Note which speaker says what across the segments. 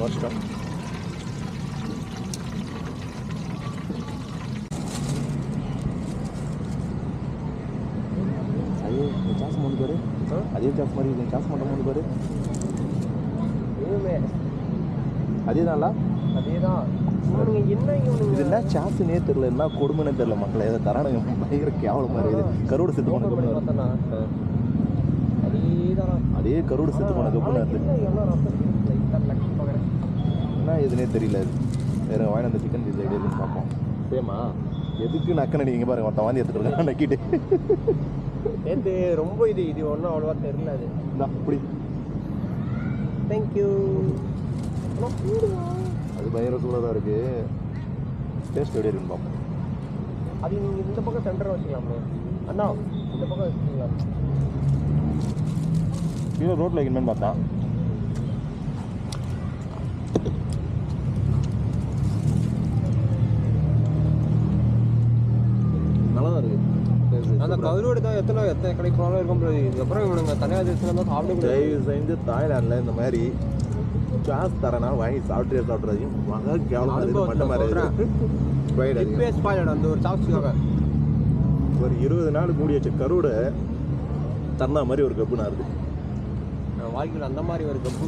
Speaker 1: வருஷம் அதே சாஸ் மூணு பேர் அதே சாஸ் மாதிரி இது சாஸ் மட்டும் மூணு பேர் அதே தான்ல
Speaker 2: அதே தான். என்ன
Speaker 1: இது என்ன சாஸ்னே தெரியல, என்ன கொடுமைனே தெரியல. மக்களை எதை தரானுங்க பயங்கர கேவலமாக இருக்குது. கருவோடு செத்து போன அதே கருவோடு செத்து போன கப்புன்னு இருக்குது. என்ன எதுனே தெரியல. அது வேறு வாங்கி அந்த சிக்கன் பீஸ் ஐடியா இருக்குன்னு பார்ப்போம். சேமா எதுக்கு நக்கன நீங்கள் பாருங்க ஒருத்தன் வாந்தி எடுத்துட்டு நக்கிட்டு
Speaker 2: நேற்று ரொம்ப இது ஒன்றும் அவ்வளோவா தெரியல. அது
Speaker 1: அப்படி
Speaker 2: தேங்க்யூ.
Speaker 1: அது பயங்கர சூடாக தான் இருக்குது. டேஸ்ட் எப்படி இருக்குன்னு பார்ப்போம்.
Speaker 2: அது நீங்கள் இந்த பக்கம் சென்டர் வச்சுக்கலாமே அண்ணா, இந்த பக்கம் வச்சுக்கலாம்.
Speaker 1: கீழே ரோட்டில் வைக்கணும்னு பார்த்தா நல்லா தான் இருக்குது.
Speaker 2: அந்த கருவோடு தான் எத்தனை கடைக்கு போனாலும் இருக்கும். இதுக்கப்புறம் இவனுங்க தனியாக எடுத்துனா சாப்பிட
Speaker 1: தயவு செஞ்சு தாய்லாண்டில் இந்த மாதிரி சாஸ் தரனா வாங்கி சாப்பிட்றாதையும் மகா கேவலம் மட்டும் மாதிரி
Speaker 2: அந்த ஒரு சாப்ஸுக்காக
Speaker 1: ஒரு 20 நாள் மூடி வச்ச கருவோட தந்தா மாதிரி ஒரு கப்புனா இருக்குது.
Speaker 2: நான் வாழ்க்கையில் அந்த மாதிரி ஒரு கப்பு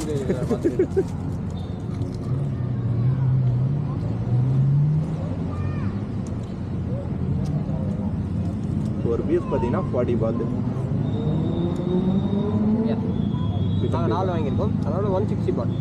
Speaker 1: ஒரு பீஸ் பார்த்தீங்கன்னா 40 பாத்.
Speaker 2: நாங்கள் 4 வாங்கியிருக்கோம், அதனால 160 பாட்.